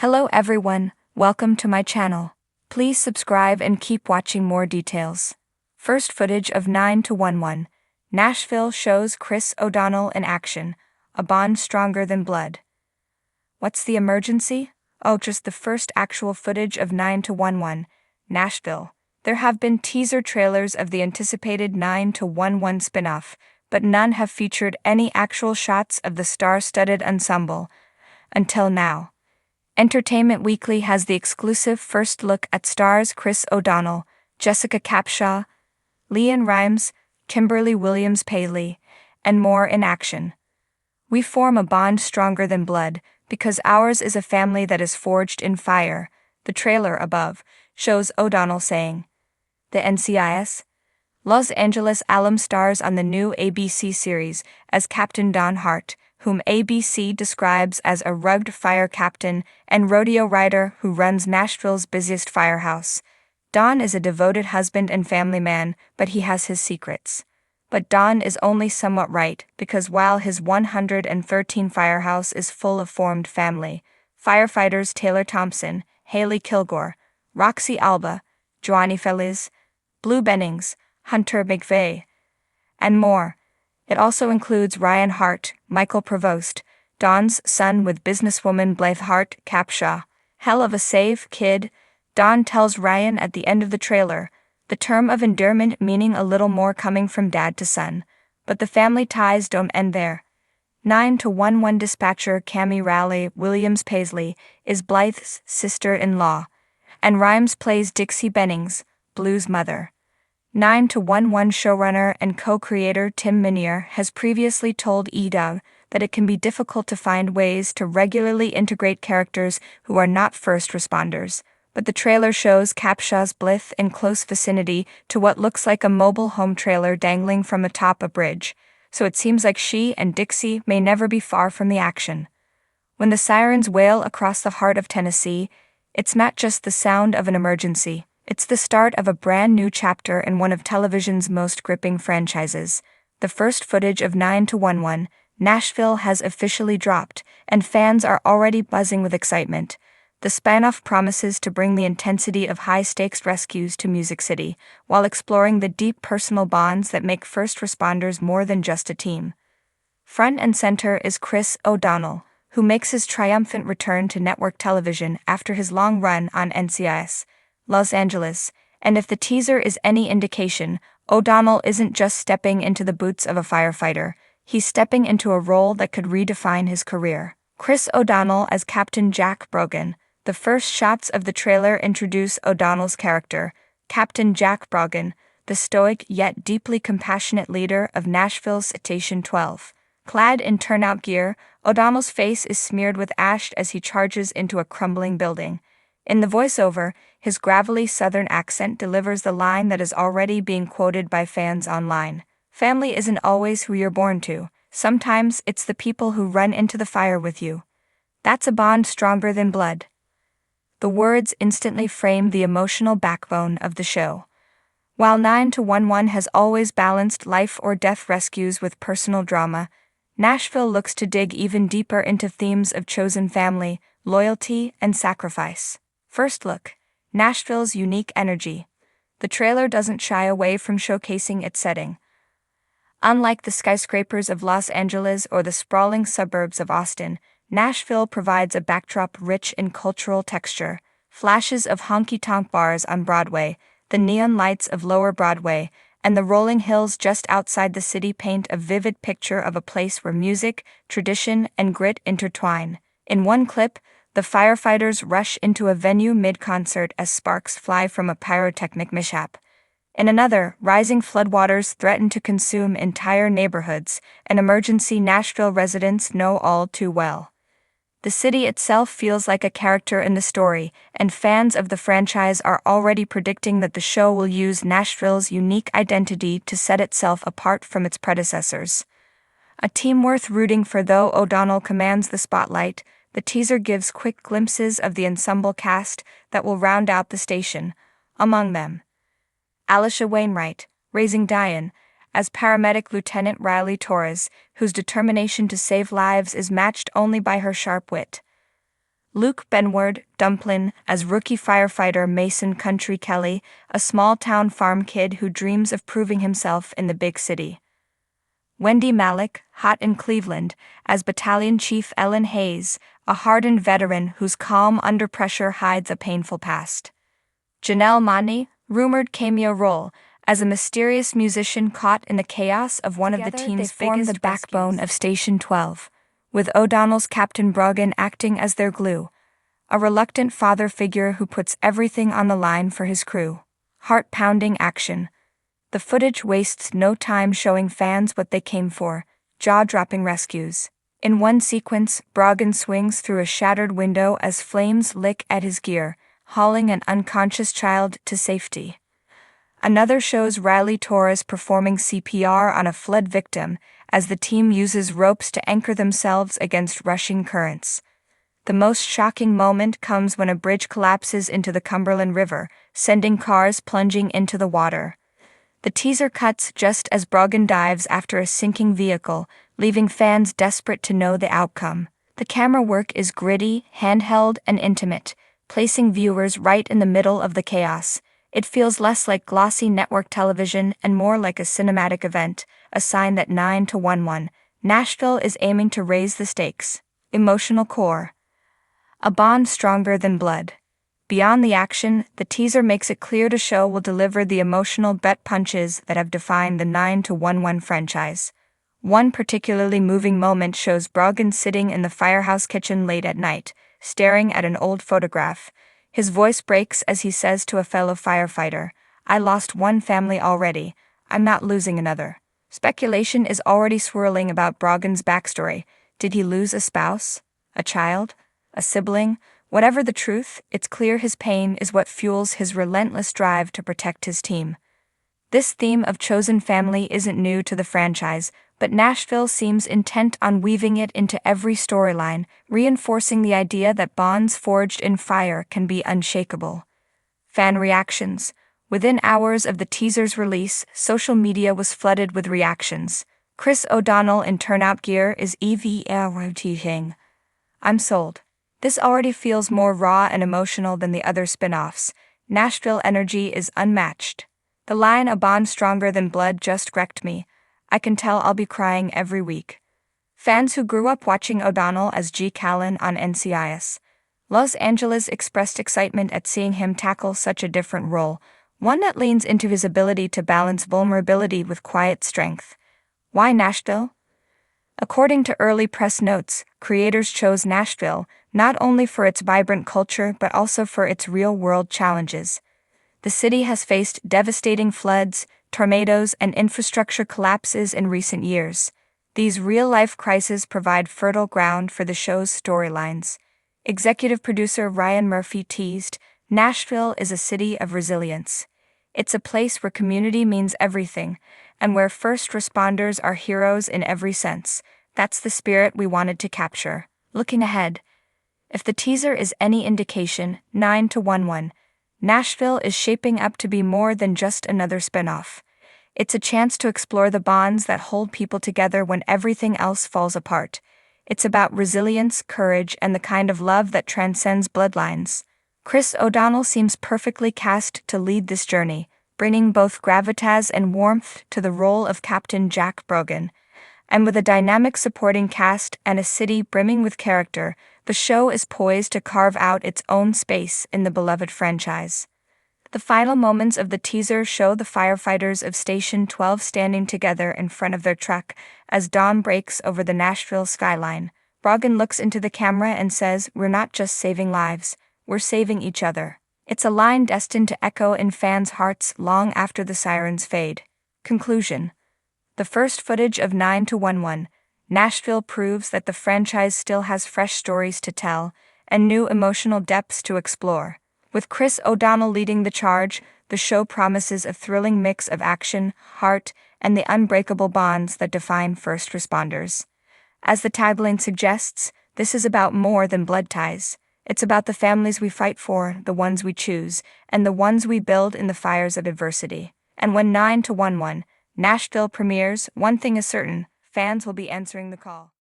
Hello everyone, welcome to my channel. Please subscribe and keep watching more details. First footage of 9-1-1. Nashville shows Chris O'Donnell in action, a bond stronger than blood. What's the emergency? Oh, just the first actual footage of 9-1-1. Nashville. There have been teaser trailers of the anticipated 9-1-1 spin-off, but none have featured any actual shots of the star-studded ensemble. Until now. Entertainment Weekly has the exclusive first look at stars Chris O'Donnell, Jessica Capshaw, LeAnn Rimes, Kimberly Williams-Paley, and more in action. We form a bond stronger than blood, because ours is a family that is forged in fire, the trailer above shows O'Donnell saying. The NCIS? Los Angeles alum stars on the new ABC series as Captain Don Hart, whom ABC describes as a rugged fire captain and rodeo rider who runs Nashville's busiest firehouse. Don is a devoted husband and family man, but he has his secrets. But Don is only somewhat right, because while his 113 firehouse is full of formed family, firefighters Taylor Thompson, Haley Kilgore, Roxy Alba, Joanie Feliz, Blue Bennings, Hunter McVeigh, and more. It also includes Ryan Hart, Michael Provost, Don's son with businesswoman Blythe Hart Capshaw. Hell of a save, kid, Don tells Ryan at the end of the trailer, the term of endearment meaning a little more coming from dad to son. But the family ties don't end there. 9-1-1 dispatcher Cammie Raleigh Williams-Paisley is Blythe's sister-in-law, and Rhymes plays Dixie Bennings, Blue's mother. 9-1-1 showrunner and co-creator Tim Minear has previously told EW that it can be difficult to find ways to regularly integrate characters who are not first responders, but the trailer shows Capshaw's Blythe in close vicinity to what looks like a mobile home trailer dangling from atop a bridge, so it seems like she and Dixie may never be far from the action. When the sirens wail across the heart of Tennessee, it's not just the sound of an emergency. It's the start of a brand new chapter in one of television's most gripping franchises. The first footage of 9-1-1, Nashville has officially dropped, and fans are already buzzing with excitement. The spin-off promises to bring the intensity of high-stakes rescues to Music City, while exploring the deep personal bonds that make first responders more than just a team. Front and center is Chris O'Donnell, who makes his triumphant return to network television after his long run on NCIS. Los Angeles, and if the teaser is any indication, O'Donnell isn't just stepping into the boots of a firefighter, he's stepping into a role that could redefine his career. Chris O'Donnell as Captain Jack Brogan. The first shots of the trailer introduce O'Donnell's character, Captain Jack Brogan, the stoic yet deeply compassionate leader of Nashville's Station 12. Clad in turnout gear, O'Donnell's face is smeared with ash as he charges into a crumbling building. In the voiceover, his gravelly southern accent delivers the line that is already being quoted by fans online. Family isn't always who you're born to. Sometimes it's the people who run into the fire with you. That's a bond stronger than blood. The words instantly frame the emotional backbone of the show. While 9-1-1 has always balanced life or death rescues with personal drama, Nashville looks to dig even deeper into themes of chosen family, loyalty, and sacrifice. First look. Nashville's unique energy. The trailer doesn't shy away from showcasing its setting. Unlike the skyscrapers of Los Angeles or the sprawling suburbs of Austin, Nashville provides a backdrop rich in cultural texture. Flashes of honky-tonk bars on Broadway, the neon lights of Lower Broadway, and the rolling hills just outside the city paint a vivid picture of a place where music, tradition, and grit intertwine. In one clip, the firefighters rush into a venue mid-concert as sparks fly from a pyrotechnic mishap. In another, rising floodwaters threaten to consume entire neighborhoods, an emergency Nashville residents know all too well. The city itself feels like a character in the story, and fans of the franchise are already predicting that the show will use Nashville's unique identity to set itself apart from its predecessors. A team worth rooting for, though O'Donnell commands the spotlight. The teaser gives quick glimpses of the ensemble cast that will round out the station. Among them, Alicia Wainwright, raising Diane, as paramedic Lieutenant Riley Torres, whose determination to save lives is matched only by her sharp wit. Luke Benward Dumplin as rookie firefighter Mason Country Kelly, a small-town farm kid who dreams of proving himself in the big city. Wendy Malick, hot in Cleveland, as Battalion Chief Ellen Hayes, a hardened veteran whose calm under pressure hides a painful past. Janelle Monáe, rumored cameo role, as a mysterious musician caught in the chaos of one of the team's biggest the backbone of Station 12, with O'Donnell's Captain Brogan acting as their glue, a reluctant father figure who puts everything on the line for his crew. Heart-pounding action. The footage wastes no time showing fans what they came for, jaw-dropping rescues. In one sequence, Brogan swings through a shattered window as flames lick at his gear, hauling an unconscious child to safety. Another shows Riley Torres performing CPR on a flood victim as the team uses ropes to anchor themselves against rushing currents. The most shocking moment comes when a bridge collapses into the Cumberland River, sending cars plunging into the water. The teaser cuts just as Brogan dives after a sinking vehicle, leaving fans desperate to know the outcome. The camera work is gritty, handheld, and intimate, placing viewers right in the middle of the chaos. It feels less like glossy network television and more like a cinematic event, a sign that 9-1-1, Nashville is aiming to raise the stakes. Emotional core. A bond stronger than blood. Beyond the action, the teaser makes it clear the show will deliver the emotional bet punches that have defined the 9-1-1 franchise. One particularly moving moment shows Brogan sitting in the firehouse kitchen late at night, staring at an old photograph. His voice breaks as he says to a fellow firefighter, "I lost one family already, I'm not losing another." Speculation is already swirling about Brogan's backstory. Did he lose a spouse? A child? A sibling? Whatever the truth, it's clear his pain is what fuels his relentless drive to protect his team. This theme of chosen family isn't new to the franchise, but Nashville seems intent on weaving it into every storyline, reinforcing the idea that bonds forged in fire can be unshakable. Fan reactions. Within hours of the teaser's release, social media was flooded with reactions. Chris O'Donnell in turnout gear is EVRTing. I'm sold. This already feels more raw and emotional than the other spin-offs. Nashville energy is unmatched. The line "a bond stronger than blood" just wrecked me. I can tell I'll be crying every week. Fans who grew up watching O'Donnell as G. Callan on NCIS Los Angeles expressed excitement at seeing him tackle such a different role, one that leans into his ability to balance vulnerability with quiet strength. Why Nashville? According to early press notes, creators chose Nashville not only for its vibrant culture but also for its real-world challenges. The city has faced devastating floods, tornadoes, and infrastructure collapses in recent years. These real-life crises provide fertile ground for the show's storylines. Executive producer Ryan Murphy teased, "Nashville is a city of resilience. It's a place where community means everything, and where first responders are heroes in every sense. That's the spirit we wanted to capture." Looking ahead, if the teaser is any indication, 9-1-1, Nashville is shaping up to be more than just another spin-off. It's a chance to explore the bonds that hold people together when everything else falls apart. It's about resilience, courage, and the kind of love that transcends bloodlines. Chris O'Donnell seems perfectly cast to lead this journey, bringing both gravitas and warmth to the role of Captain Jack Brogan. And with a dynamic supporting cast and a city brimming with character, the show is poised to carve out its own space in the beloved franchise. The final moments of the teaser show the firefighters of Station 12 standing together in front of their truck as dawn breaks over the Nashville skyline. Brogan looks into the camera and says, "We're not just saving lives, we're saving each other." It's a line destined to echo in fans' hearts long after the sirens fade. Conclusion. The first footage of 9-1-1, Nashville proves that the franchise still has fresh stories to tell and new emotional depths to explore. With Chris O'Donnell leading the charge, the show promises a thrilling mix of action, heart, and the unbreakable bonds that define first responders. As the tagline suggests, this is about more than blood ties. It's about the families we fight for, the ones we choose, and the ones we build in the fires of adversity. And when 9-1-1, Nashville premieres, one thing is certain, fans will be answering the call.